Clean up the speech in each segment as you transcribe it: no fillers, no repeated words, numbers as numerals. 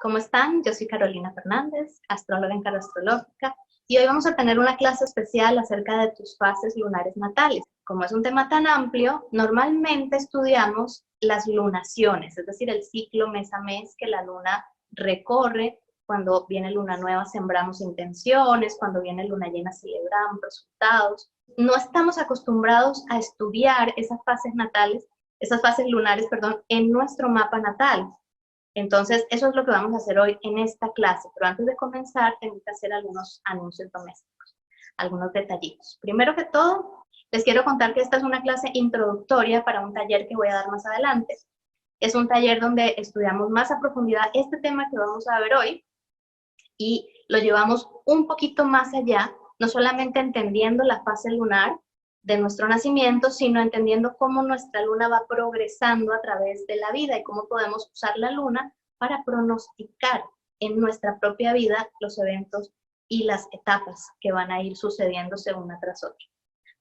¿Cómo están? Yo soy Carolina Fernández, astróloga en Carta Astrológica, y hoy vamos a tener una clase especial acerca de tus fases lunares natales. Como es un tema tan amplio, normalmente estudiamos las lunaciones, es decir, el ciclo mes a mes que la luna recorre. Cuando viene luna nueva sembramos intenciones, cuando viene luna llena celebramos resultados. No estamos acostumbrados a estudiar esas fases natales, esas fases lunares, perdón, en nuestro mapa natal. Entonces, eso es lo que vamos a hacer hoy en esta clase, pero antes de comenzar tengo que hacer algunos anuncios domésticos, algunos detallitos. Primero que todo, les quiero contar que esta es una clase introductoria para un taller que voy a dar más adelante. Es un taller donde estudiamos más a profundidad este tema que vamos a ver hoy y lo llevamos un poquito más allá, no solamente entendiendo la fase lunar de nuestro nacimiento, sino entendiendo cómo nuestra luna va progresando a través de la vida y cómo podemos usar la luna para pronosticar en nuestra propia vida los eventos y las etapas que van a ir sucediéndose una tras otra.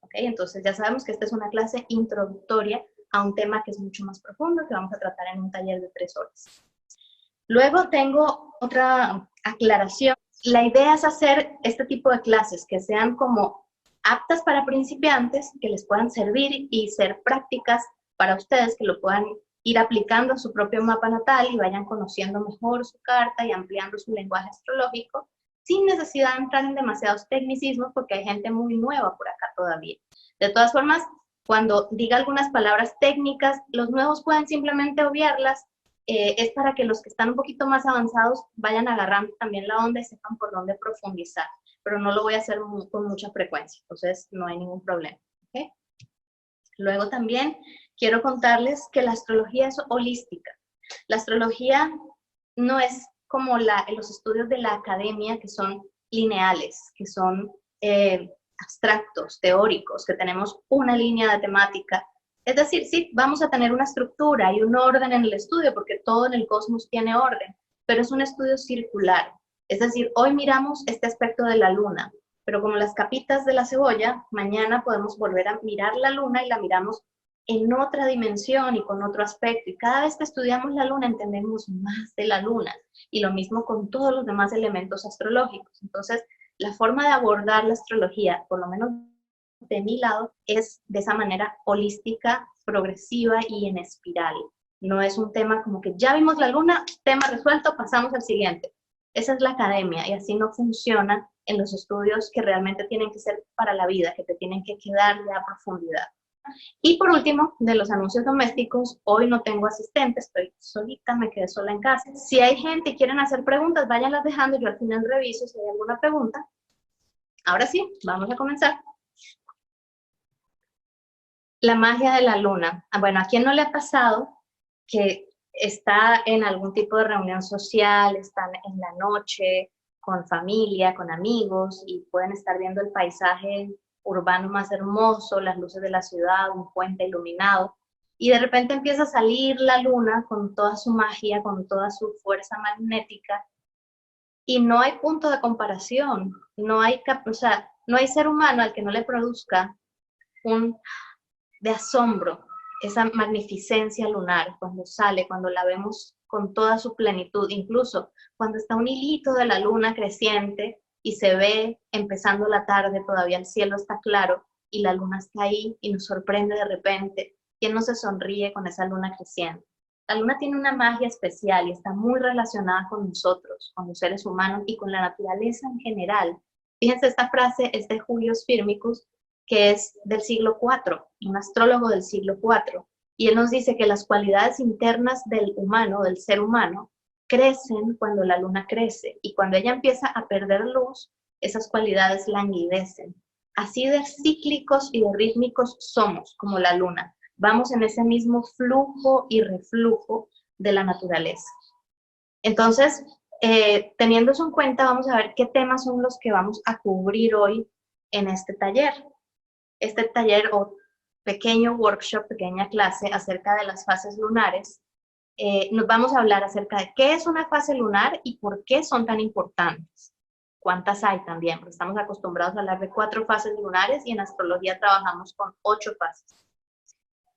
¿Okay? Entonces ya sabemos que esta es una clase introductoria a un tema que es mucho más profundo, que vamos a tratar en un taller de 3 horas. Luego tengo otra aclaración. La idea es hacer este tipo de clases que sean como aptas para principiantes, que les puedan servir y ser prácticas para ustedes, que lo puedan ir aplicando a su propio mapa natal y vayan conociendo mejor su carta y ampliando su lenguaje astrológico, sin necesidad de entrar en demasiados tecnicismos, porque hay gente muy nueva por acá todavía. De todas formas, cuando diga algunas palabras técnicas, los nuevos pueden simplemente obviarlas. Es para que los que están un poquito más avanzados vayan agarrando también la onda y sepan por dónde profundizar, pero no lo voy a hacer con mucha frecuencia, entonces no hay ningún problema. ¿Okay? Luego también quiero contarles que la astrología es holística. La astrología no es como los estudios de la academia, que son lineales, que son abstractos, teóricos, que tenemos una línea de temática. Es decir, sí, vamos a tener una estructura y un orden en el estudio, porque todo en el cosmos tiene orden, pero es un estudio circular. Es decir, hoy miramos este aspecto de la luna, pero como las capitas de la cebolla, mañana podemos volver a mirar la luna y la miramos en otra dimensión y con otro aspecto. Y cada vez que estudiamos la luna entendemos más de la luna. Y lo mismo con todos los demás elementos astrológicos. Entonces, la forma de abordar la astrología, por lo menos de mi lado, es de esa manera holística, progresiva y en espiral. No es un tema como que ya vimos la luna, tema resuelto, pasamos al siguiente. Esa es la academia y así no funciona en los estudios que realmente tienen que ser para la vida, que te tienen que quedar ya a profundidad. Y por último, de los anuncios domésticos, hoy no tengo asistente, estoy solita, me quedé sola en casa. Si hay gente y quieren hacer preguntas, váyanlas dejando, yo al final reviso si hay alguna pregunta. Ahora sí, vamos a comenzar. La magia de la luna. Bueno, ¿a quién no le ha pasado que está en algún tipo de reunión social, están en la noche, con familia, con amigos, y pueden estar viendo el paisaje urbano más hermoso, las luces de la ciudad, un puente iluminado, y de repente empieza a salir la luna con toda su magia, con toda su fuerza magnética, y no hay punto de comparación, no hay, o sea, no hay ser humano al que no le produzca un de asombro, esa magnificencia lunar cuando sale, cuando la vemos con toda su plenitud, incluso cuando está un hilito de la luna creciente y se ve empezando la tarde, todavía el cielo está claro y la luna está ahí y nos sorprende de repente. ¿Quién no se sonríe con esa luna creciente? La luna tiene una magia especial y está muy relacionada con nosotros, con los seres humanos y con la naturaleza en general. Fíjense, esta frase es de Julius Firmicus, que es del siglo IV, un astrólogo del siglo IV, y él nos dice que las cualidades internas del humano, del ser humano, crecen cuando la luna crece, y cuando ella empieza a perder luz, esas cualidades languidecen. Así de cíclicos y de rítmicos somos, como la luna. Vamos en ese mismo flujo y reflujo de la naturaleza. Entonces, teniendo eso en cuenta, vamos a ver qué temas son los que vamos a cubrir hoy en este taller. Este taller o pequeño workshop, pequeña clase acerca de las fases lunares, nos vamos a hablar acerca de qué es una fase lunar y por qué son tan importantes. ¿Cuántas hay también? Porque estamos acostumbrados a hablar de 4 fases lunares y en astrología trabajamos con 8 fases.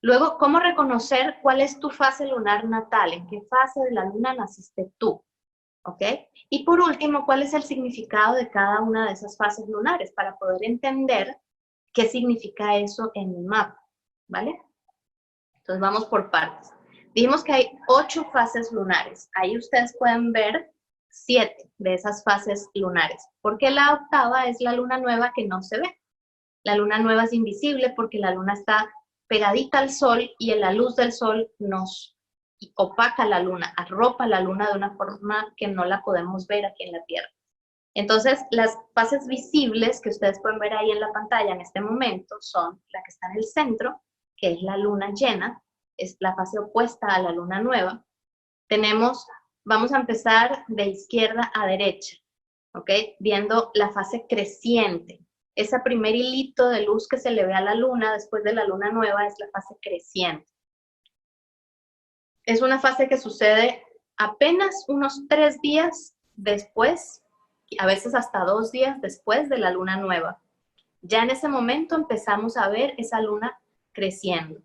Luego, ¿cómo reconocer cuál es tu fase lunar natal? ¿En qué fase de la luna naciste tú? ¿ok? Y por último, ¿cuál es el significado de cada una de esas fases lunares? Para poder entender qué significa eso en mi mapa, ¿vale? Entonces vamos por partes. Dijimos que hay 8 fases lunares. Ahí ustedes pueden ver 7 de esas fases lunares, porque la octava es la luna nueva que no se ve. La luna nueva es invisible porque la luna está pegadita al sol y en la luz del sol nos opaca la luna, arropa la luna de una forma que no la podemos ver aquí en la Tierra. Entonces, las fases visibles que ustedes pueden ver ahí en la pantalla en este momento son la que está en el centro, que es la luna llena, es la fase opuesta a la luna nueva. Vamos a empezar de izquierda a derecha, ¿ok? Viendo la fase creciente. Ese primer hilito de luz que se le ve a la luna después de la luna nueva es la fase creciente. Es una fase que sucede apenas unos 3 días después, a veces hasta 2 días después de la luna nueva. Ya en ese momento empezamos a ver esa luna creciendo.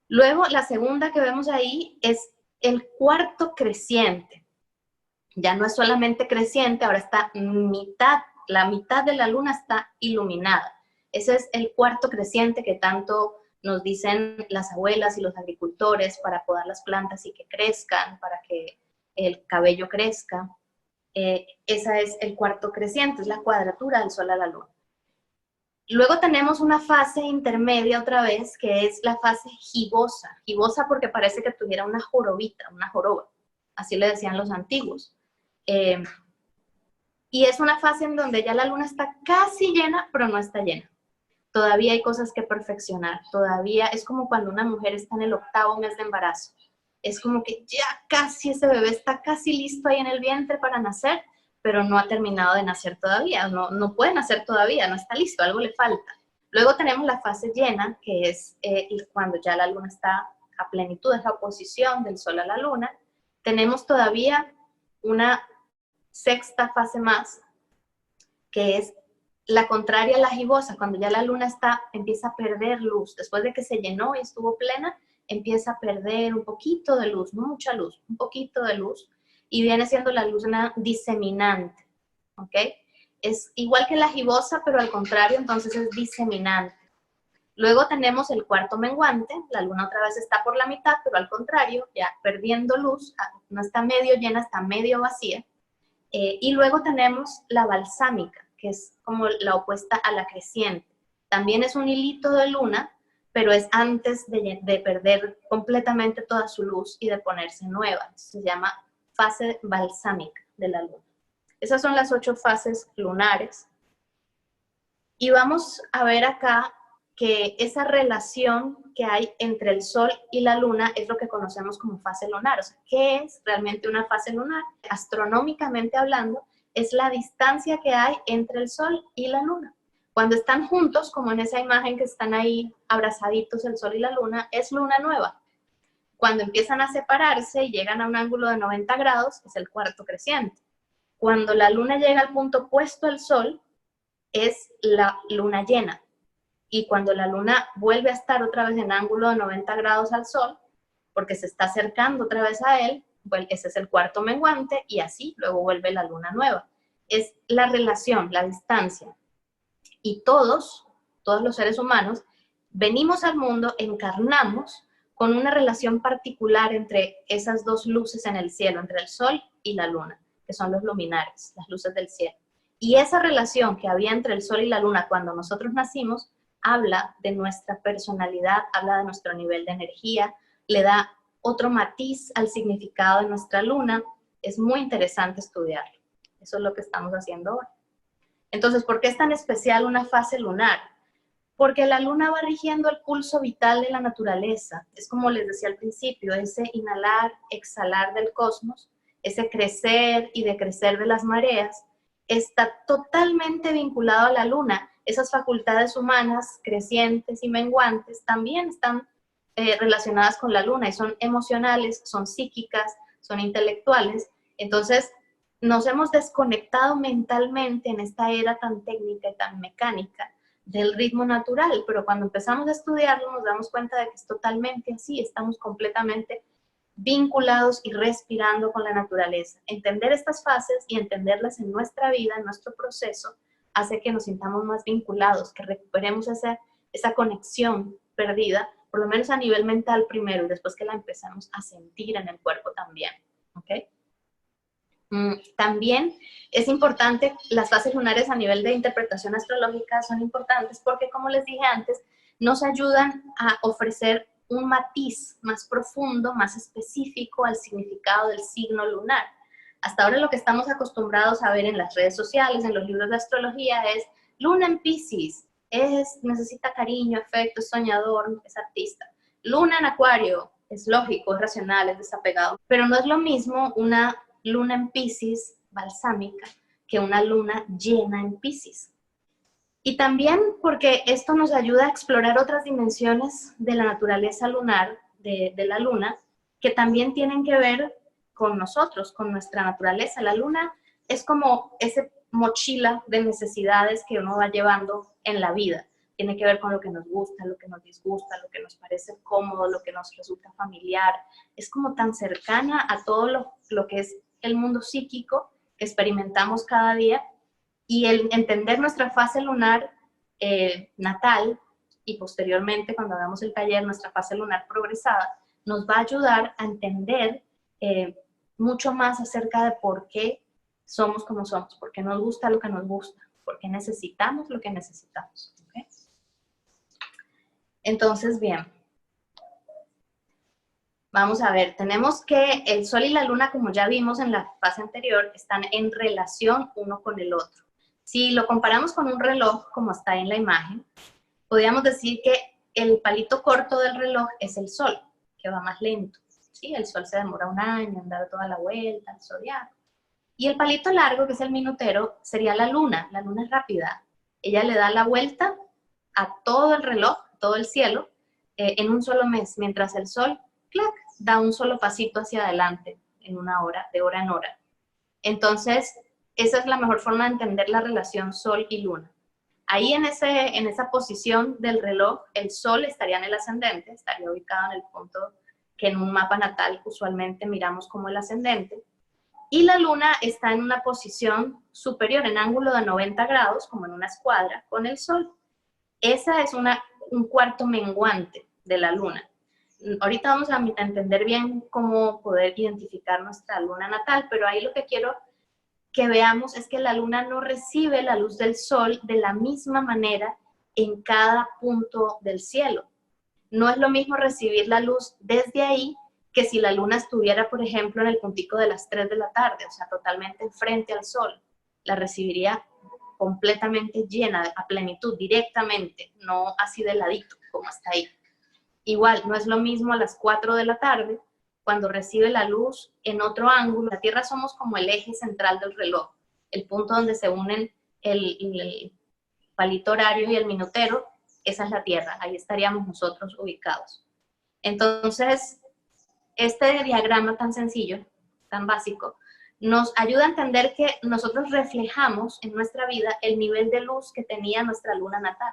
Luego, la segunda que vemos ahí es el cuarto creciente. Ya no es solamente creciente, ahora está la mitad de la luna está iluminada. Ese es el cuarto creciente que tanto nos dicen las abuelas y los agricultores para podar las plantas y que crezcan, para que el cabello crezca. Ese es el cuarto creciente, es la cuadratura del sol a la luna. Luego tenemos una fase intermedia otra vez, que es la fase gibosa. Gibosa porque parece que tuviera una jorobita, una joroba. Así le decían los antiguos. Y es una fase en donde ya la luna está casi llena, pero no está llena. Todavía hay cosas que perfeccionar. Todavía es como cuando una mujer está en el 8º mes de embarazo. Es como que ya casi ese bebé está casi listo ahí en el vientre para nacer, pero no ha terminado de nacer todavía. No puede nacer todavía, no está listo, algo le falta. Luego tenemos la fase llena, que es cuando ya la luna está a plenitud, es la oposición del sol a la luna. Tenemos todavía una sexta fase más, que es la contraria a la gibosa, cuando ya la luna empieza a perder luz. Después de que se llenó y estuvo plena, empieza a perder un poquito de luz, no mucha luz, un poquito de luz, y viene siendo la luz una diseminante, ¿ok? Es igual que la gibosa, pero al contrario, entonces es diseminante. Luego tenemos el cuarto menguante, la luna otra vez está por la mitad, pero al contrario, ya perdiendo luz, no está medio llena, está medio vacía. Y luego tenemos la balsámica, que es como la opuesta a la creciente. También es un hilito de luna, pero es antes de perder completamente toda su luz y de ponerse nueva. Se llama fase balsámica de la luna. Esas son las 8 fases lunares. Y vamos a ver acá que esa relación que hay entre el sol y la luna es lo que conocemos como fase lunar. O sea, ¿qué es realmente una fase lunar? Astronómicamente hablando, es la distancia que hay entre el sol y la luna. Cuando están juntos, como en esa imagen que están ahí abrazaditos el sol y la luna, es luna nueva. Cuando empiezan a separarse y llegan a un ángulo de 90 grados, es el cuarto creciente. Cuando la luna llega al punto opuesto al sol, es la luna llena. Y cuando la luna vuelve a estar otra vez en ángulo de 90 grados al sol, porque se está acercando otra vez a él, pues ese es el cuarto menguante, y así luego vuelve la luna nueva. Es la relación, la distancia. Y todos los seres humanos, venimos al mundo, encarnamos con una relación particular entre esas dos luces en el cielo, entre el sol y la luna, que son los luminares, las luces del cielo. Y esa relación que había entre el sol y la luna cuando nosotros nacimos, habla de nuestra personalidad, habla de nuestro nivel de energía, le da otro matiz al significado de nuestra luna. Es muy interesante estudiarlo. Eso es lo que estamos haciendo hoy. Entonces, ¿por qué es tan especial una fase lunar? Porque la luna va rigiendo el pulso vital de la naturaleza. Es como les decía al principio, ese inhalar, exhalar del cosmos, ese crecer y decrecer de las mareas, está totalmente vinculado a la luna. Esas facultades humanas, crecientes y menguantes, también están relacionadas con la luna y son emocionales, son psíquicas, son intelectuales. Entonces, nos hemos desconectado mentalmente en esta era tan técnica y tan mecánica del ritmo natural, pero cuando empezamos a estudiarlo nos damos cuenta de que es totalmente así, estamos completamente vinculados y respirando con la naturaleza. Entender estas fases y entenderlas en nuestra vida, en nuestro proceso, hace que nos sintamos más vinculados, que recuperemos esa conexión perdida, por lo menos a nivel mental primero, y después que la empezamos a sentir en el cuerpo también. ¿Okay? También es importante, las fases lunares a nivel de interpretación astrológica son importantes porque, como les dije antes, nos ayudan a ofrecer un matiz más profundo, más específico al significado del signo lunar. Hasta ahora lo que estamos acostumbrados a ver en las redes sociales, en los libros de astrología, es luna en Piscis, necesita cariño, afecto, es soñador, es artista. Luna en Acuario, es lógico, es racional, es desapegado. Pero no es lo mismo una luna en Piscis balsámica que una luna llena en Piscis. Y también porque esto nos ayuda a explorar otras dimensiones de la naturaleza lunar, de la luna, que también tienen que ver con nosotros, con nuestra naturaleza. La luna es como esa mochila de necesidades que uno va llevando en la vida. Tiene que ver con lo que nos gusta, lo que nos disgusta, lo que nos parece cómodo, lo que nos resulta familiar. Es como tan cercana a todo lo que es el mundo psíquico que experimentamos cada día, y el entender nuestra fase lunar natal y posteriormente cuando hagamos el taller nuestra fase lunar progresada nos va a ayudar a entender mucho más acerca de por qué somos como somos, por qué nos gusta lo que nos gusta, por qué necesitamos lo que necesitamos. ¿Okay? Entonces, bien, vamos a ver, tenemos que el Sol y la Luna, como ya vimos en la fase anterior, están en relación uno con el otro. Si lo comparamos con un reloj, como está en la imagen, podríamos decir que el palito corto del reloj es el Sol, que va más lento. ¿Sí? El Sol se demora un año en dar toda la vuelta, el zodiaco. Y el palito largo, que es el minutero, sería la Luna. La Luna es rápida. Ella le da la vuelta a todo el reloj, todo el cielo, en un solo mes, mientras el Sol, clac, da un solo pasito hacia adelante en una hora, de hora en hora. Entonces, esa es la mejor forma de entender la relación Sol y Luna. Ahí en esa posición del reloj, el Sol estaría en el ascendente, estaría ubicado en el punto que en un mapa natal usualmente miramos como el ascendente, y la Luna está en una posición superior, en ángulo de 90 grados, como en una escuadra, con el Sol. Esa es un cuarto menguante de la Luna. Ahorita vamos a entender bien cómo poder identificar nuestra Luna natal, pero ahí lo que quiero que veamos es que la Luna no recibe la luz del Sol de la misma manera en cada punto del cielo. No es lo mismo recibir la luz desde ahí que si la Luna estuviera, por ejemplo, en el puntico de las 3 de la tarde, o sea, totalmente frente al Sol. La recibiría completamente llena, a plenitud, directamente, no así de ladito, como está ahí. Igual, no es lo mismo a las 4 de la tarde, cuando recibe la luz en otro ángulo. La Tierra somos como el eje central del reloj, el punto donde se unen el palito horario y el minutero, esa es la Tierra, ahí estaríamos nosotros ubicados. Entonces, este diagrama tan sencillo, tan básico, nos ayuda a entender que nosotros reflejamos en nuestra vida el nivel de luz que tenía nuestra luna natal.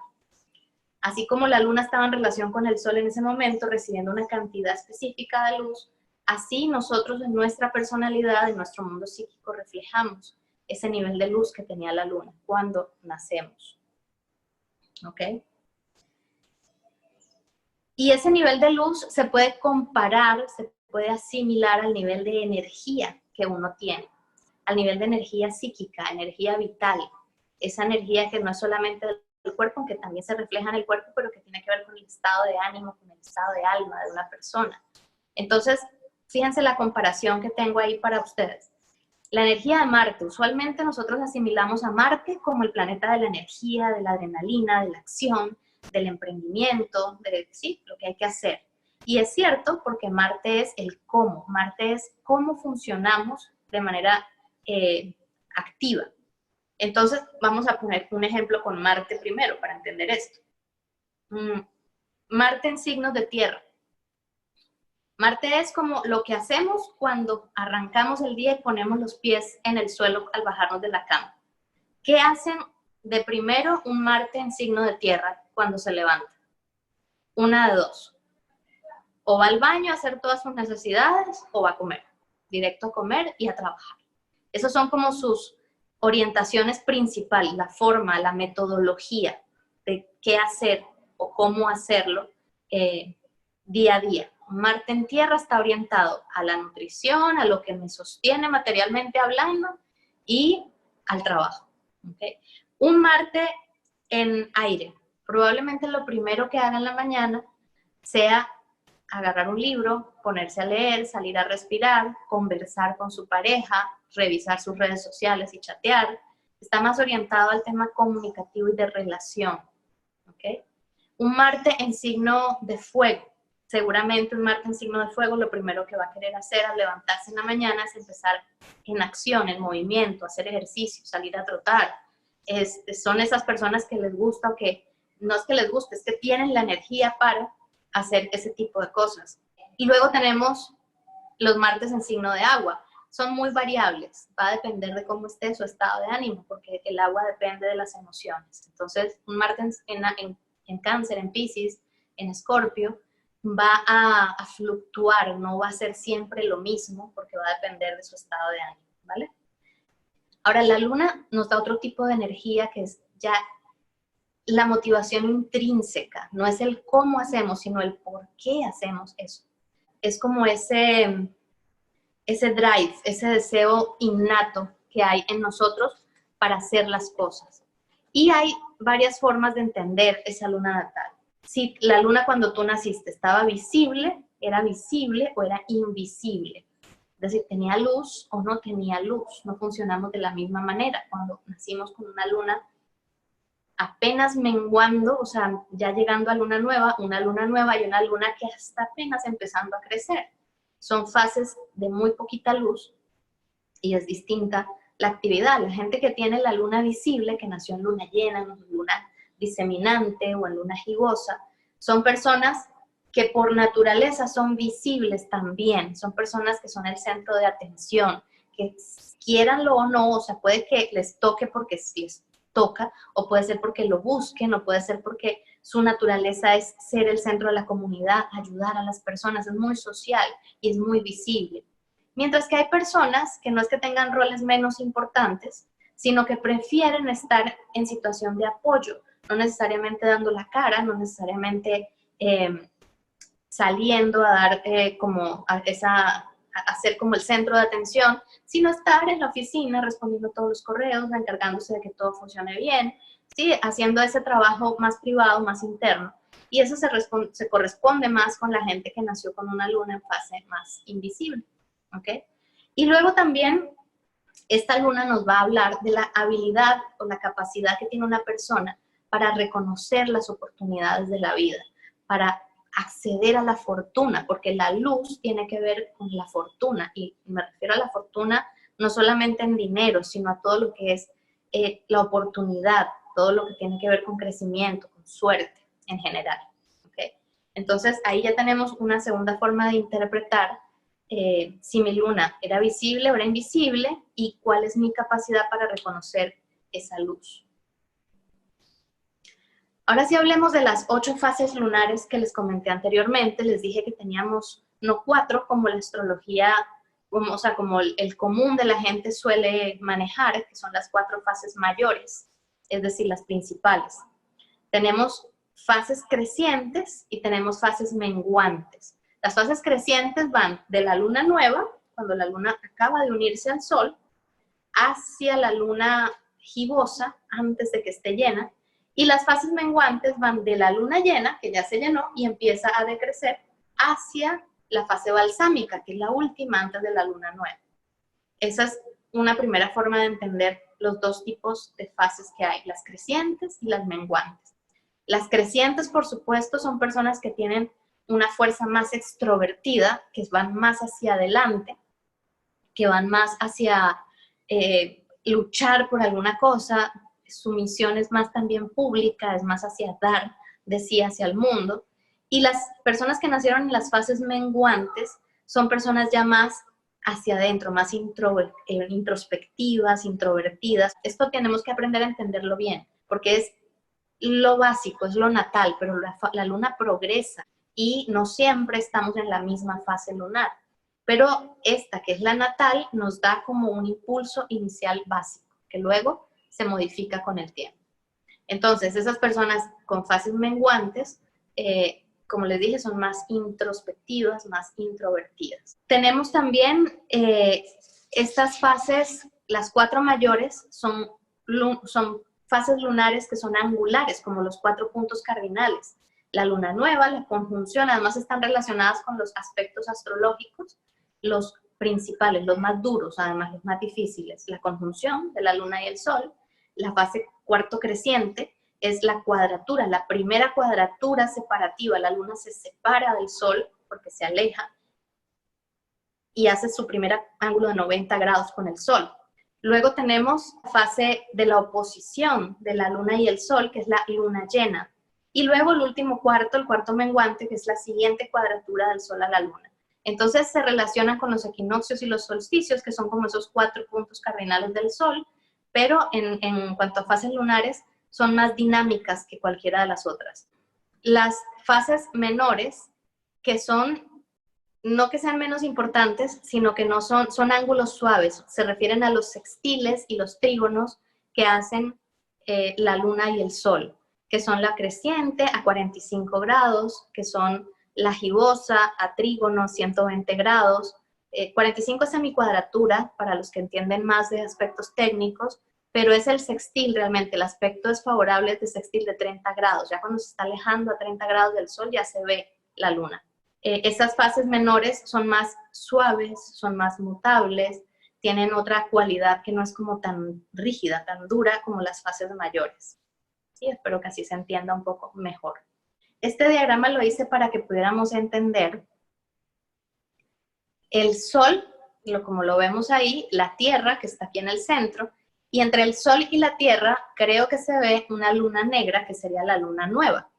Así como la luna estaba en relación con el Sol en ese momento, recibiendo una cantidad específica de luz, así nosotros en nuestra personalidad, en nuestro mundo psíquico, reflejamos ese nivel de luz que tenía la luna cuando nacemos. ¿Ok? Y ese nivel de luz se puede comparar, se puede asimilar al nivel de energía que uno tiene, al nivel de energía psíquica, energía vital, esa energía que no es solamente del cuerpo, aunque también se refleja en el cuerpo, pero que tiene que ver con el estado de ánimo, con el estado de alma de una persona. Entonces, fíjense la comparación que tengo ahí para ustedes. La energía de Marte, usualmente nosotros asimilamos a Marte como el planeta de la energía, de la adrenalina, de la acción, del emprendimiento, de sí, lo que hay que hacer. Y es cierto porque Marte es el cómo, Marte es cómo funcionamos de manera activa. Entonces, vamos a poner un ejemplo con Marte primero para entender esto. Marte en signos de tierra. Marte es como lo que hacemos cuando arrancamos el día y ponemos los pies en el suelo al bajarnos de la cama. ¿Qué hacen de primero un Marte en signo de tierra cuando se levanta? Una de dos. O va al baño a hacer todas sus necesidades o va a comer, directo a comer y a trabajar. Esas son como sus orientaciones principales, la forma, la metodología de qué hacer o cómo hacerlo día a día. Marte en Tierra está orientado a la nutrición, a lo que me sostiene materialmente hablando y al trabajo. ¿Okay? Un Marte en aire, probablemente lo primero que haga en la mañana sea agarrar un libro, ponerse a leer, salir a respirar, conversar con su pareja, revisar sus redes sociales y chatear. Está más orientado al tema comunicativo y de relación. ¿Okay? Un Marte en signo de fuego. Seguramente un Marte en signo de fuego lo primero que va a querer hacer al levantarse en la mañana es empezar en acción, en movimiento, hacer ejercicio, salir a trotar. Son esas personas que les gusta o que no es que les guste, es que tienen la energía para hacer ese tipo de cosas. Y luego tenemos los Martes en signo de agua. Son muy variables, va a depender de cómo esté su estado de ánimo, porque el agua depende de las emociones. Entonces, un Marte en Cáncer, en Piscis, en Escorpio, va a fluctuar, no va a ser siempre lo mismo, porque va a depender de su estado de ánimo, ¿vale? Ahora, la Luna nos da otro tipo de energía que es ya la motivación intrínseca, no es el cómo hacemos, sino el por qué hacemos eso. Es como ese drive, ese deseo innato que hay en nosotros para hacer las cosas. Y hay varias formas de entender esa luna natal. Si la luna cuando tú naciste estaba visible, era visible o era invisible. Es decir, tenía luz o no tenía luz. No funcionamos de la misma manera. Cuando nacimos con una luna apenas menguando, o sea, ya llegando a luna nueva y una luna que está apenas empezando a crecer. Son fases de muy poquita luz y es distinta la actividad. La gente que tiene la luna visible, que nació en luna llena, en luna diseminante o en luna gibosa, son personas que por naturaleza son visibles también, son personas que son el centro de atención, que quieranlo o no, o sea, puede que les toque porque les toca, o puede ser porque lo busquen, o puede ser porque su naturaleza es ser el centro de la comunidad, ayudar a las personas, es muy social y es muy visible. Mientras que hay personas que no es que tengan roles menos importantes, sino que prefieren estar en situación de apoyo, no necesariamente dando la cara, no necesariamente saliendo a dar a ser como el centro de atención, sino estar en la oficina respondiendo todos los correos, encargándose de que todo funcione bien, ¿sí? Haciendo ese trabajo más privado, más interno. Y eso se corresponde más con la gente que nació con una luna en fase más invisible. ¿Okay? Y luego también esta luna nos va a hablar de la habilidad o la capacidad que tiene una persona para reconocer las oportunidades de la vida, para acceder a la fortuna, porque la luz tiene que ver con la fortuna, y me refiero a la fortuna no solamente en dinero, sino a todo lo que es la oportunidad, todo lo que tiene que ver con crecimiento, con suerte en general. ¿Okay? Entonces ahí ya tenemos una segunda forma de interpretar si mi luna era visible o era invisible y cuál es mi capacidad para reconocer esa luz. Ahora sí hablemos de las 8 fases lunares que les comenté anteriormente. Les dije que teníamos no 4 como la astrología, o sea, como el común de la gente suele manejar, que son las 4 fases mayores, es decir, las principales. Tenemos fases crecientes y tenemos fases menguantes. Las fases crecientes van de la luna nueva, cuando la luna acaba de unirse al sol, hacia la luna gibosa, antes de que esté llena, y las fases menguantes van de la luna llena, que ya se llenó, y empieza a decrecer, hacia la fase balsámica, que es la última antes de la luna nueva. Esa es una primera forma de entender los dos tipos de fases que hay, las crecientes y las menguantes. Las crecientes, por supuesto, son personas que tienen una fuerza más extrovertida, que van más hacia adelante, que van más hacia luchar por alguna cosa. Su misión es más también pública, es más hacia dar de sí hacia el mundo. Y las personas que nacieron en las fases menguantes son personas ya más hacia adentro, más introspectivas, introvertidas. Esto tenemos que aprender a entenderlo bien, porque es lo básico, es lo natal, pero la luna progresa y no siempre estamos en la misma fase lunar. Pero esta, que es la natal, nos da como un impulso inicial básico, que luego se modifica con el tiempo. Entonces, esas personas con fases menguantes, como les dije, son más introspectivas, más introvertidas. Tenemos también estas fases, las 4 mayores, son fases lunares que son angulares, como los 4 puntos cardinales. La luna nueva, la conjunción, además están relacionadas con los aspectos astrológicos, los principales, los más duros, además los más difíciles, la conjunción de la luna y el sol. La fase cuarto creciente es la cuadratura, la primera cuadratura separativa. La luna se separa del sol porque se aleja y hace su primer ángulo de 90 grados con el sol. Luego tenemos la fase de la oposición de la luna y el sol, que es la luna llena. Y luego el último cuarto, el cuarto menguante, que es la siguiente cuadratura del sol a la luna. Entonces se relacionan con los equinoccios y los solsticios, que son como esos 4 puntos cardinales del sol, pero en cuanto a fases lunares, son más dinámicas que cualquiera de las otras. Las fases menores, que son, no que sean menos importantes, sino que no son ángulos suaves, se refieren a los sextiles y los trígonos que hacen la luna y el sol, que son la creciente a 45 grados, que son la gibosa a trígono 120 grados, 45 es semicuadratura, para los que entienden más de aspectos técnicos, pero es el sextil realmente, el aspecto desfavorable de sextil de 30 grados, ya cuando se está alejando a 30 grados del sol ya se ve la luna. Estas fases menores son más suaves, son más mutables, tienen otra cualidad que no es como tan rígida, tan dura como las fases mayores. Sí, espero que así se entienda un poco mejor. Este diagrama lo hice para que pudiéramos entender el sol, como lo vemos ahí, la Tierra, que está aquí en el centro, y entre el sol y la Tierra creo que se ve una luna negra, que sería la luna nueva,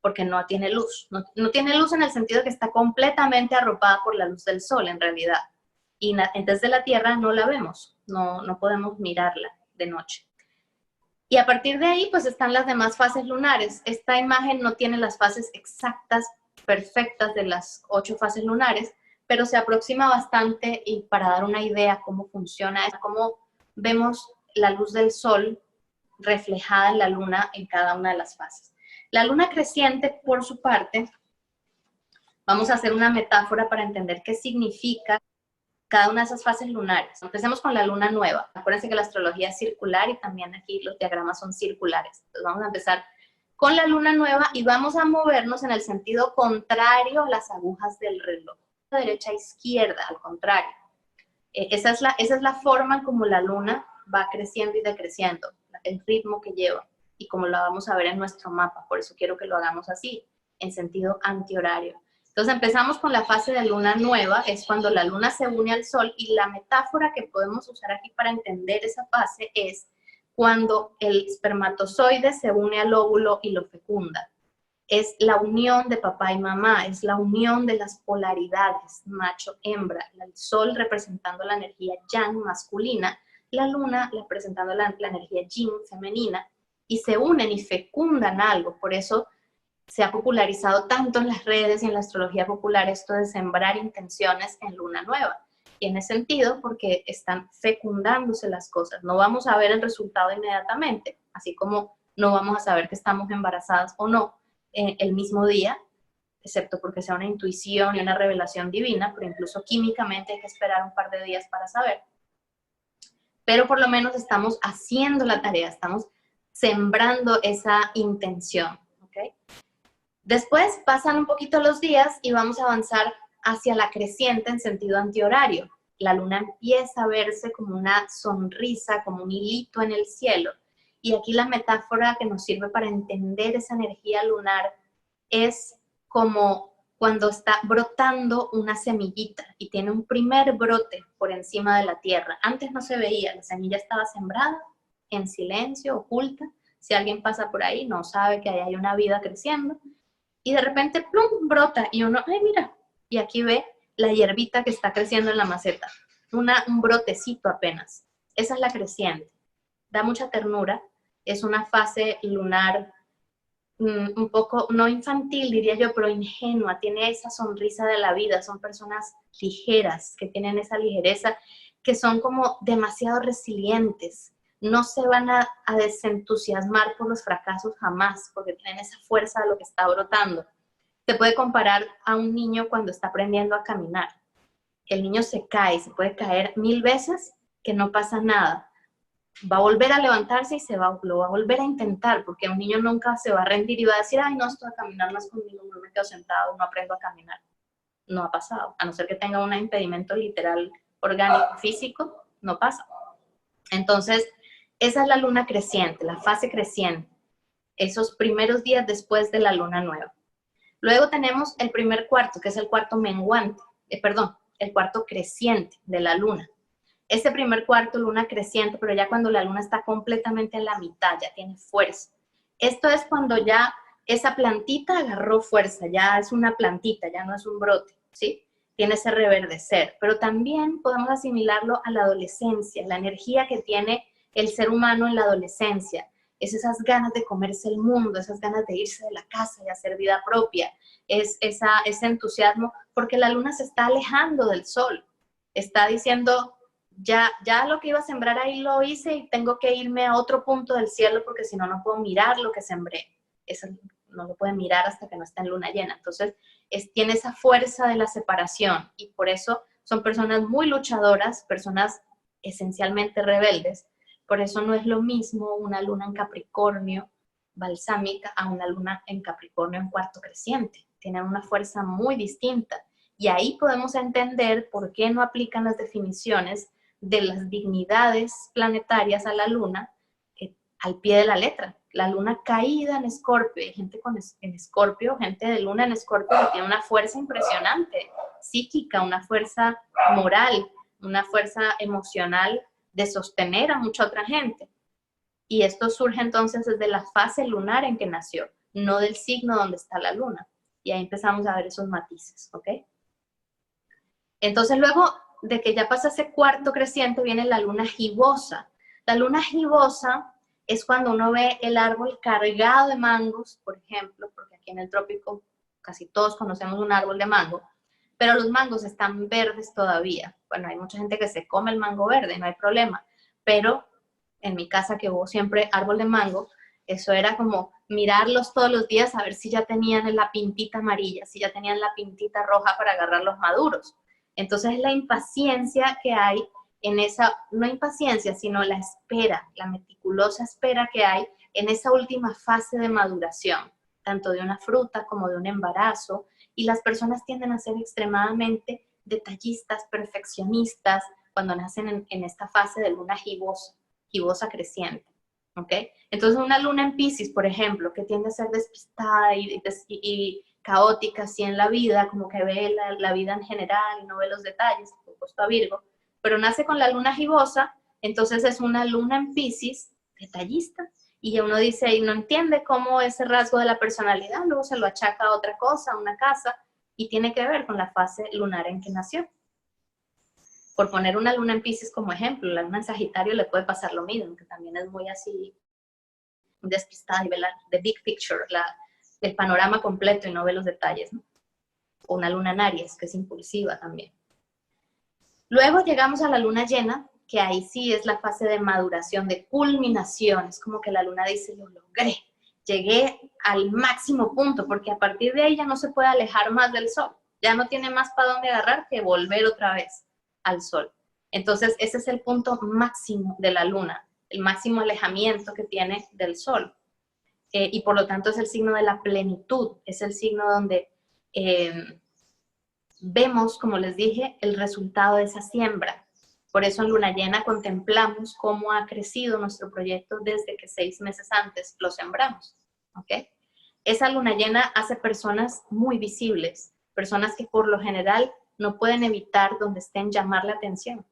porque no tiene luz. No tiene luz en el sentido que está completamente arropada por la luz del sol, en realidad. Y desde la Tierra no la vemos, no podemos mirarla de noche. Y a partir de ahí, pues están las demás fases lunares. Esta imagen no tiene las fases exactas, perfectas de las 8 fases lunares, pero se aproxima bastante y para dar una idea cómo funciona, cómo vemos la luz del sol reflejada en la luna en cada una de las fases. La luna creciente, por su parte, vamos a hacer una metáfora para entender qué significa cada una de esas fases lunares. Empecemos con la luna nueva. Acuérdense que la astrología es circular y también aquí los diagramas son circulares. Entonces vamos a empezar con la luna nueva y vamos a movernos en el sentido contrario a las agujas del reloj. De derecha a izquierda, al contrario. Esa es la forma como la luna va creciendo y decreciendo, el ritmo que lleva y como lo vamos a ver en nuestro mapa. Por eso quiero que lo hagamos así, en sentido antihorario. Entonces empezamos con la fase de luna nueva, es cuando la luna se une al sol, y la metáfora que podemos usar aquí para entender esa fase es cuando el espermatozoide se une al óvulo y lo fecunda. Es la unión de papá y mamá, es la unión de las polaridades, macho-hembra, el sol representando la energía yang masculina, la luna representando la energía yin femenina, y se unen y fecundan algo. Por eso se ha popularizado tanto en las redes y en la astrología popular esto de sembrar intenciones en luna nueva. Tiene sentido porque están fecundándose las cosas. No vamos a ver el resultado inmediatamente, así como no vamos a saber que estamos embarazadas o no el mismo día, excepto porque sea una intuición y una revelación divina, pero incluso químicamente hay que esperar un par de días para saber. Pero por lo menos estamos haciendo la tarea, estamos sembrando esa intención. ¿Okay? Después pasan un poquito los días y vamos a avanzar hacia la creciente en sentido antihorario. La luna empieza a verse como una sonrisa, como un hilito en el cielo. Y aquí la metáfora que nos sirve para entender esa energía lunar es como cuando está brotando una semillita y tiene un primer brote por encima de la tierra. Antes no se veía, la semilla estaba sembrada en silencio, oculta. Si alguien pasa por ahí no sabe que ahí hay una vida creciendo. Y de repente, plum, brota y uno, ay, mira, y aquí ve la hierbita que está creciendo en la maceta. Un brotecito apenas. Esa es la creciente. Da mucha ternura. Es una fase lunar un poco, no infantil diría yo, pero ingenua, tiene esa sonrisa de la vida, son personas ligeras, que tienen esa ligereza, que son como demasiado resilientes, no se van a desentusiasmar por los fracasos jamás, porque tienen esa fuerza de lo que está brotando. Se puede comparar a un niño cuando está aprendiendo a caminar. El niño se cae, se puede caer 1000 veces, que no pasa nada. Va a volver a levantarse y lo va a volver a intentar, porque un niño nunca se va a rendir y va a decir, ay, no, estoy a caminar más conmigo, no me quedo sentado, no aprendo a caminar. No ha pasado, a no ser que tenga un impedimento literal, orgánico, físico, no pasa. Entonces, esa es la luna creciente, la fase creciente, esos primeros días después de la luna nueva. Luego tenemos el primer cuarto, que es el cuarto menguante, el cuarto creciente de la luna. Ese primer cuarto, luna creciente, pero ya cuando la luna está completamente en la mitad, ya tiene fuerza. Esto es cuando ya esa plantita agarró fuerza, ya es una plantita, ya no es un brote, ¿sí? Tiene ese reverdecer, pero también podemos asimilarlo a la adolescencia, la energía que tiene el ser humano en la adolescencia. Es esas ganas de comerse el mundo, esas ganas de irse de la casa y hacer vida propia, es ese entusiasmo, porque la luna se está alejando del sol, está diciendo, ya lo que iba a sembrar ahí lo hice y tengo que irme a otro punto del cielo porque si no, no puedo mirar lo que sembré. Eso no lo puede mirar hasta que no está en luna llena. Entonces, tiene esa fuerza de la separación y por eso son personas muy luchadoras, personas esencialmente rebeldes. Por eso no es lo mismo una luna en Capricornio balsámica a una luna en Capricornio en cuarto creciente. Tienen una fuerza muy distinta. Y ahí podemos entender por qué no aplican las definiciones de las dignidades planetarias a la luna al pie de la letra. La luna caída en Escorpio, gente en Escorpio, gente de luna en Escorpio que tiene una fuerza impresionante, psíquica, una fuerza moral, una fuerza emocional de sostener a mucha otra gente. Y esto surge entonces desde la fase lunar en que nació, no del signo donde está la luna. Y ahí empezamos a ver esos matices, ¿ok? Entonces luego de que ya pasa ese cuarto creciente viene la luna gibosa. La luna gibosa es cuando uno ve el árbol cargado de mangos, por ejemplo, porque aquí en el trópico casi todos conocemos un árbol de mango, pero los mangos están verdes todavía. Bueno, hay mucha gente que se come el mango verde, no hay problema, pero en mi casa que hubo siempre árbol de mango, eso era como mirarlos todos los días a ver si ya tenían la pintita amarilla, si ya tenían la pintita roja para agarrar los maduros. Entonces la impaciencia que hay en esa, no impaciencia, sino la espera, la meticulosa espera que hay en esa última fase de maduración, tanto de una fruta como de un embarazo, y las personas tienden a ser extremadamente detallistas, perfeccionistas, cuando nacen en esta fase de luna gibosa creciente. ¿Ok? Entonces una luna en Piscis, por ejemplo, que tiende a ser despistada y caótica así en la vida, como que ve la vida en general y no ve los detalles, opuesto a Virgo, pero nace con la luna gibosa, entonces es una luna en Piscis detallista, y uno dice, y no entiende cómo ese rasgo de la personalidad, luego se lo achaca a otra cosa, a una casa, y tiene que ver con la fase lunar en que nació. Por poner una luna en Piscis como ejemplo, la luna en Sagitario le puede pasar lo mismo, que también es muy así despistada y ve the big picture, el panorama completo y no ve los detalles, ¿no? O una luna en Aries, que es impulsiva también. Luego llegamos a la luna llena, que ahí sí es la fase de maduración, de culminación, es como que la luna dice, lo logré, llegué al máximo punto, porque a partir de ahí ya no se puede alejar más del sol, ya no tiene más para dónde agarrar que volver otra vez al sol. Entonces ese es el punto máximo de la luna, el máximo alejamiento que tiene del sol. Y por lo tanto es el signo de la plenitud, es el signo donde vemos, como les dije, el resultado de esa siembra. Por eso en luna llena contemplamos cómo ha crecido nuestro proyecto desde que 6 meses antes lo sembramos. ¿Okay? Esa luna llena hace personas muy visibles, personas que por lo general no pueden evitar donde estén llamar la atención,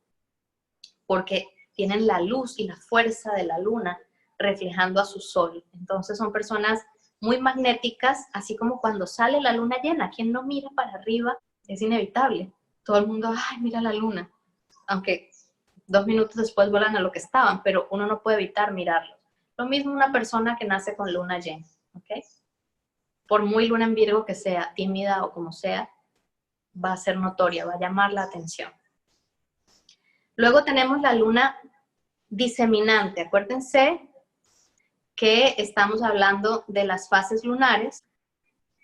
porque tienen la luz y la fuerza de la luna reflejando a su sol. Entonces son personas muy magnéticas, así como cuando sale la luna llena, quien no mira para arriba es inevitable. Todo el mundo, ay, mira la luna, aunque 2 minutos después vuelan a lo que estaban, pero uno no puede evitar mirarlos. Lo mismo una persona que nace con luna llena, ¿ok? por muy luna en Virgo que sea, tímida o como sea, va a ser notoria, va a llamar la atención. Luego tenemos la luna diseminante. Acuérdense que estamos hablando de las fases lunares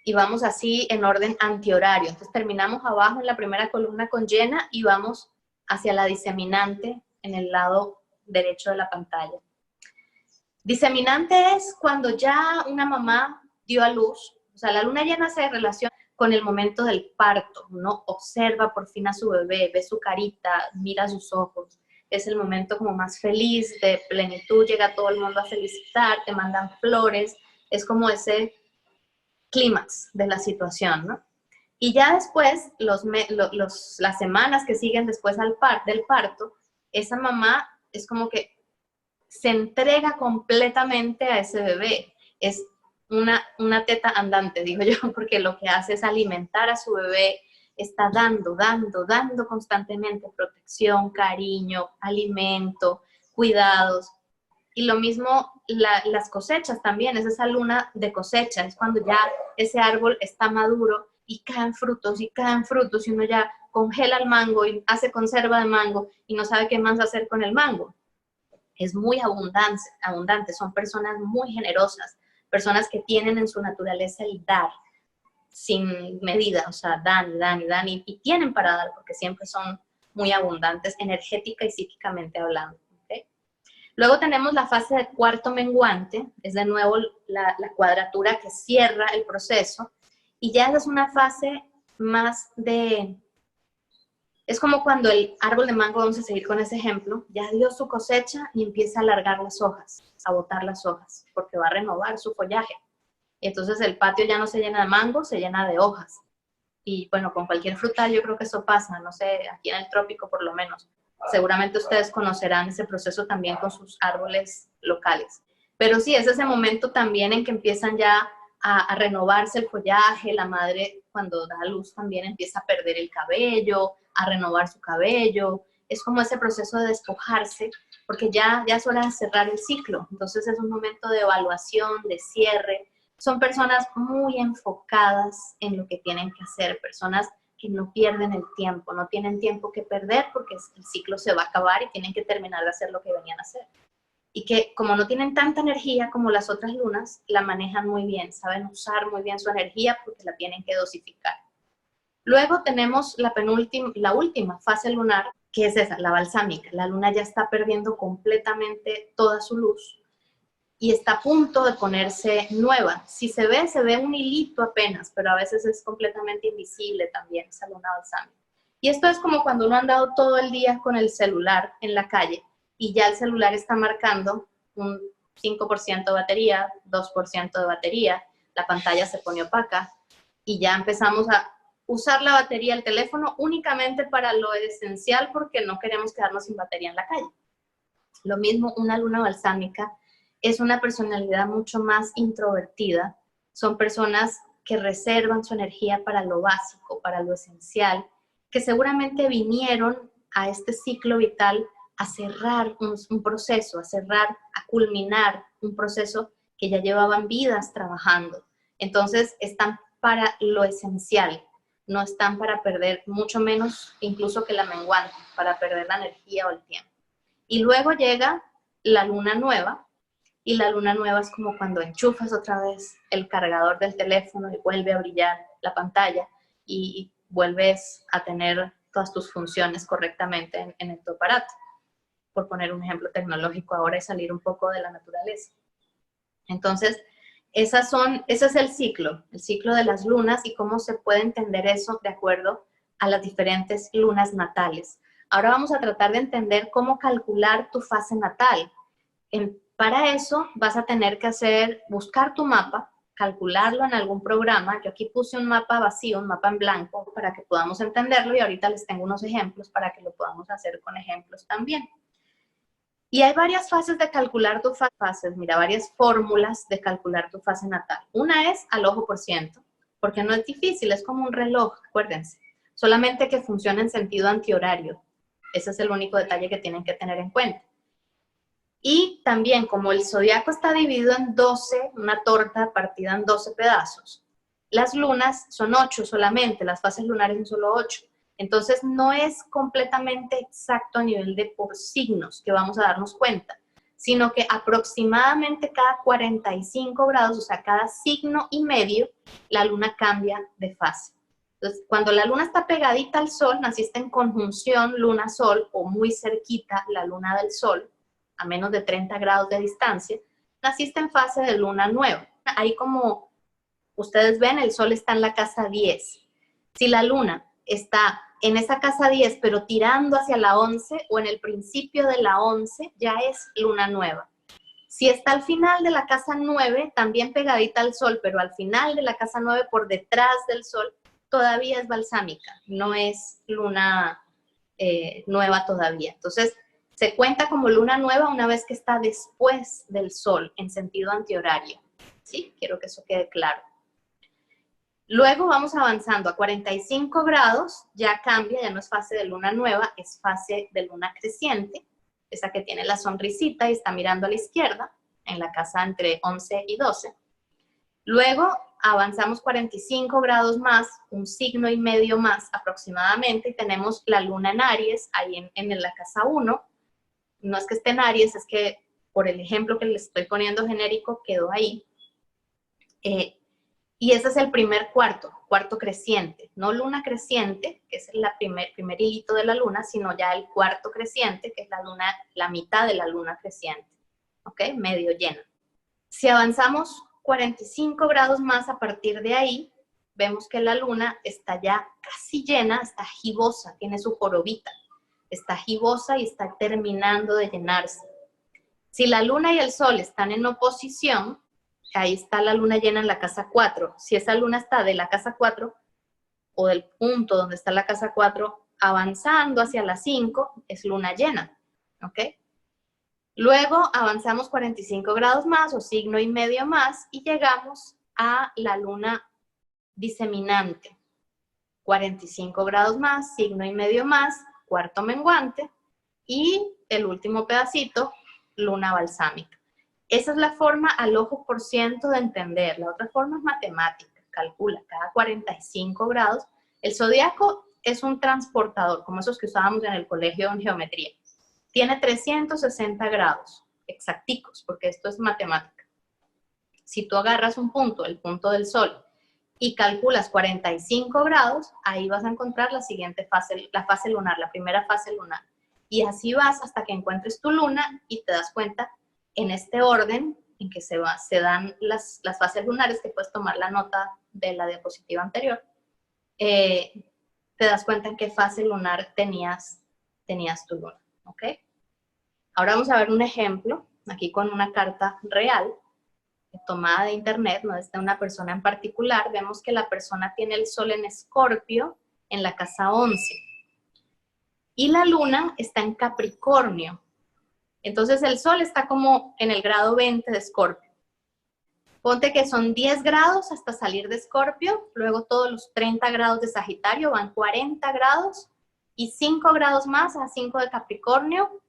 y vamos así en orden antihorario. Entonces terminamos abajo en la primera columna con llena y vamos hacia la diseminante en el lado derecho de la pantalla. Diseminante es cuando ya una mamá dio a luz, o sea, la luna llena se relaciona con el momento del parto, uno observa por fin a su bebé, ve su carita, mira sus ojos, es el momento como más feliz, de plenitud, llega todo el mundo a felicitar, te mandan flores, es como ese clímax de la situación, ¿no? Y ya después, las semanas que siguen después del parto, esa mamá es como que se entrega completamente a ese bebé. Es una teta andante, digo yo, porque lo que hace es alimentar a su bebé, está dando constantemente protección, cariño, alimento, cuidados. Y lo mismo las cosechas también, es esa luna de cosecha, es cuando ya ese árbol está maduro y caen frutos y uno ya congela el mango y hace conserva de mango y no sabe qué más hacer con el mango. Es muy abundante, son personas muy generosas, personas que tienen en su naturaleza el dar sin medida, o sea, dan y tienen para dar porque siempre son muy abundantes energética y psíquicamente hablando. ¿Okay? Luego tenemos la fase de cuarto menguante, es de nuevo la cuadratura que cierra el proceso y ya es una fase más de... Es como cuando el árbol de mango, vamos a seguir con ese ejemplo, ya dio su cosecha y empieza a alargar las hojas, a botar las hojas, porque va a renovar su follaje. Y entonces el patio ya no se llena de mango, se llena de hojas. Y bueno, con cualquier frutal yo creo que eso pasa, no sé, aquí en el trópico por lo menos. Seguramente ustedes conocerán ese proceso también con sus árboles locales. Pero sí, es ese momento también en que empiezan ya a renovarse el follaje, la madre cuando da a luz también empieza a perder el cabello, a renovar su cabello, es como ese proceso de despojarse, porque ya es hora de cerrar el ciclo, entonces es un momento de evaluación, de cierre, son personas muy enfocadas en lo que tienen que hacer, personas que no pierden el tiempo, no tienen tiempo que perder porque el ciclo se va a acabar y tienen que terminar de hacer lo que venían a hacer. Y que como no tienen tanta energía como las otras lunas, la manejan muy bien, saben usar muy bien su energía porque la tienen que dosificar. Luego tenemos la última fase lunar, que es esa, la balsámica. La luna ya está perdiendo completamente toda su luz y está a punto de ponerse nueva. Si se ve un hilito apenas, pero a veces es completamente invisible también esa luna balsámica. Y esto es como cuando uno ha andado todo el día con el celular en la calle y ya el celular está marcando un 5% de batería, 2% de batería, la pantalla se pone opaca y ya empezamos a usar la batería del teléfono únicamente para lo esencial porque no queremos quedarnos sin batería en la calle. Lo mismo, una luna balsámica es una personalidad mucho más introvertida, son personas que reservan su energía para lo básico, para lo esencial, que seguramente vinieron a este ciclo vital a cerrar un proceso, a cerrar, a culminar un proceso que ya llevaban vidas trabajando. Entonces están para lo esencial, no están para perder, mucho menos incluso que la menguante, para perder la energía o el tiempo. Y luego llega la luna nueva, y la luna nueva es como cuando enchufas otra vez el cargador del teléfono y vuelve a brillar la pantalla y vuelves a tener todas tus funciones correctamente en tu aparato. Por poner un ejemplo tecnológico ahora y salir un poco de la naturaleza. Entonces, ese es el ciclo de las lunas y cómo se puede entender eso de acuerdo a las diferentes lunas natales. Ahora vamos a tratar de entender cómo calcular tu fase natal. Para eso vas a tener que buscar tu mapa, calcularlo en algún programa. Yo aquí puse un mapa vacío, un mapa en blanco, para que podamos entenderlo y ahorita les tengo unos ejemplos para que lo podamos hacer con ejemplos también. Y hay varias fases de calcular tu fase, mira, varias fórmulas de calcular tu fase natal. Una es al ojo por ciento, porque no es difícil, es como un reloj, acuérdense. Solamente que funciona en sentido antihorario. Ese es el único detalle que tienen que tener en cuenta. Y también, como el zodiaco está dividido en 12, una torta partida en 12 pedazos, las lunas son 8 solamente, las fases lunares son solo 8. Entonces no es completamente exacto a nivel de por signos que vamos a darnos cuenta, sino que aproximadamente cada 45 grados, o sea, cada signo y medio, la luna cambia de fase. Entonces, cuando la luna está pegadita al sol, naciste en conjunción luna-sol o muy cerquita la luna del sol, a menos de 30 grados de distancia, naciste en fase de luna nueva. Ahí como ustedes ven, el sol está en la casa 10. Si la luna está en esa casa 10, pero tirando hacia la 11 o en el principio de la 11, ya es luna nueva. Si está al final de la casa 9, también pegadita al sol, pero al final de la casa 9, por detrás del sol, todavía es balsámica, no es luna nueva todavía. Entonces, se cuenta como luna nueva una vez que está después del sol, en sentido antihorario. ¿Sí? Quiero que eso quede claro. Luego vamos avanzando a 45 grados, ya cambia, ya no es fase de luna nueva, es fase de luna creciente, esa que tiene la sonrisita y está mirando a la izquierda, en la casa entre 11 y 12. Luego avanzamos 45 grados más, un signo y medio más aproximadamente, y tenemos la luna en Aries, ahí en la casa 1. No es que esté en Aries, es que por el ejemplo que les estoy poniendo genérico, quedó ahí. Y ese es el primer cuarto creciente, no luna creciente, que es el primer hilito de la luna, sino ya el cuarto creciente, que es la luna, la mitad de la luna creciente, ¿ok? Medio llena. Si avanzamos 45 grados más a partir de ahí, vemos que la luna está ya casi llena, está gibosa, tiene su jorobita, está gibosa y está terminando de llenarse. Si la luna y el sol están en oposición, ahí está la luna llena en la casa 4. Si esa luna está de la casa 4 o del punto donde está la casa 4 avanzando hacia la 5, es luna llena, ¿ok? Luego avanzamos 45 grados más o signo y medio más y llegamos a la luna diseminante. 45 grados más, signo y medio más, cuarto menguante y el último pedacito, luna balsámica. Esa es la forma al ojo por ciento de entender. La otra forma es matemática, calcula cada 45 grados. El zodiaco es un transportador, como esos que usábamos en el colegio en geometría. Tiene 360 grados exacticos, porque esto es matemática. Si tú agarras un punto, el punto del sol, y calculas 45 grados, ahí vas a encontrar la siguiente fase, la fase lunar, la primera fase lunar. Y así vas hasta que encuentres tu luna y te das cuenta en este orden en que se dan las fases lunares, que puedes tomar la nota de la diapositiva anterior, te das cuenta en qué fase lunar tenías tu luna, ¿ok? Ahora vamos a ver un ejemplo, aquí con una carta real, tomada de internet, no es de una persona en particular. Vemos que la persona tiene el sol en Escorpio, en la casa 11, y la luna está en Capricornio. Entonces el sol está como en el grado 20 de Escorpio. Ponte que son 10 grados hasta salir de Escorpio, luego todos los 30 grados de Sagitario van 40 grados, y 5 grados más a 5 de Capricornio.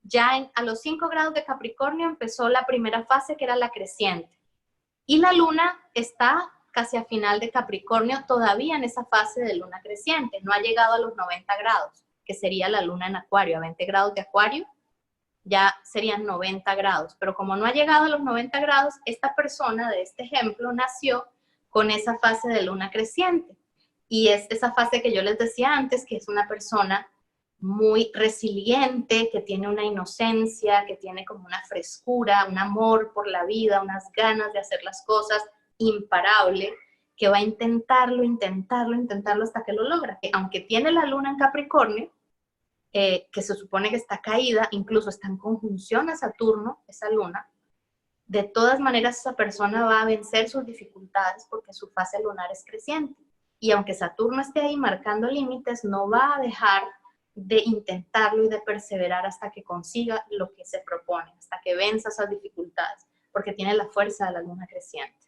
Ya a los 5 grados de Capricornio empezó la primera fase, que era la creciente. Y la luna está casi a final de Capricornio, todavía en esa fase de luna creciente. No ha llegado a los 90 grados, que sería la luna en Acuario. A 20 grados de Acuario ya serían 90 grados. Pero como no ha llegado a los 90 grados, esta persona de este ejemplo nació con esa fase de luna creciente. Y es esa fase que yo les decía antes, que es una persona muy resiliente, que tiene una inocencia, que tiene como una frescura, un amor por la vida, unas ganas de hacer las cosas imparable, que va a intentarlo hasta que lo logra. Aunque tiene la luna en Capricornio, que se supone que está caída, incluso está en conjunción a Saturno, esa luna, de todas maneras esa persona va a vencer sus dificultades porque su fase lunar es creciente. Y aunque Saturno esté ahí marcando límites, no va a dejar de intentarlo y de perseverar hasta que consiga lo que se propone, hasta que venza esas dificultades, porque tiene la fuerza de la luna creciente.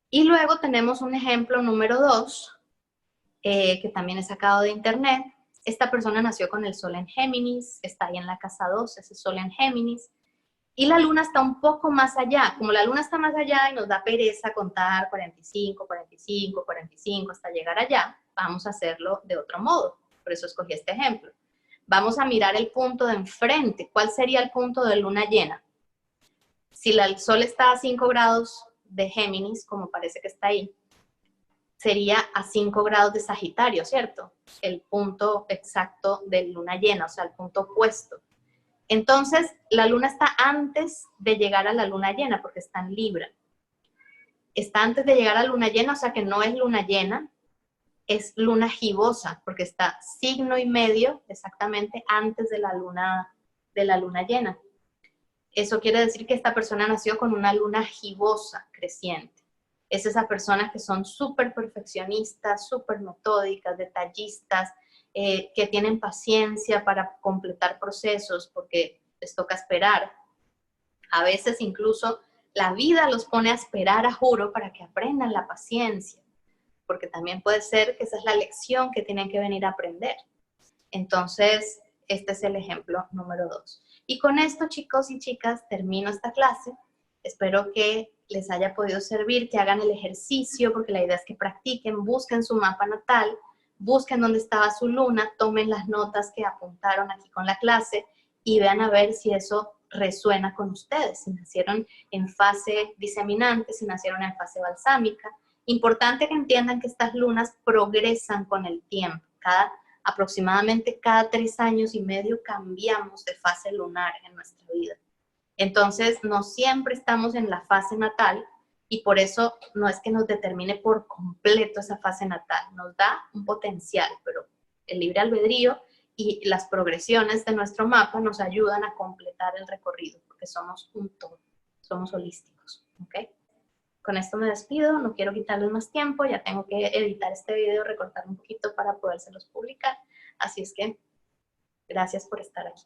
Y luego tenemos un ejemplo número 2, que también he sacado de internet. Esta persona nació con el sol en Géminis, está ahí en la casa 2, ese sol en Géminis, Y la luna está un poco más allá. Como la luna está más allá y nos da pereza contar 45, 45, 45 hasta llegar allá, vamos a hacerlo de otro modo. Por eso escogí este ejemplo. Vamos a mirar el punto de enfrente. ¿Cuál sería el punto de luna llena? Si el sol está a 5 grados de Géminis, como parece que está ahí, sería a 5 grados de Sagitario, ¿cierto? El punto exacto de luna llena, o sea, el punto opuesto. Entonces, la luna está antes de llegar a la luna llena, porque está en Libra. Está antes de llegar a la luna llena, o sea que no es luna llena, es luna gibosa, porque está signo y medio exactamente antes de la luna llena. Eso quiere decir que esta persona nació con una luna gibosa creciente. Es esas personas que son súper perfeccionistas, súper metódicas, detallistas, que tienen paciencia para completar procesos porque les toca esperar. A veces incluso la vida los pone a esperar, a juro, para que aprendan la paciencia, porque también puede ser que esa es la lección que tienen que venir a aprender. Entonces, este es el ejemplo número 2. Y con esto, chicos y chicas, termino esta clase. Espero que les haya podido servir, que hagan el ejercicio, porque la idea es que practiquen, busquen su mapa natal, busquen dónde estaba su luna, tomen las notas que apuntaron aquí con la clase y vean a ver si eso resuena con ustedes, si nacieron en fase diseminante, si nacieron en fase balsámica. Importante que entiendan que estas lunas progresan con el tiempo. Aproximadamente cada 3 años y medio cambiamos de fase lunar en nuestra vida. Entonces, no siempre estamos en la fase natal y por eso no es que nos determine por completo esa fase natal. Nos da un potencial, pero el libre albedrío y las progresiones de nuestro mapa nos ayudan a completar el recorrido, porque somos un todo, somos holísticos, ¿ok? Con esto me despido, no quiero quitarles más tiempo, ya tengo que editar este video, recortar un poquito para podérselos publicar, así es que gracias por estar aquí.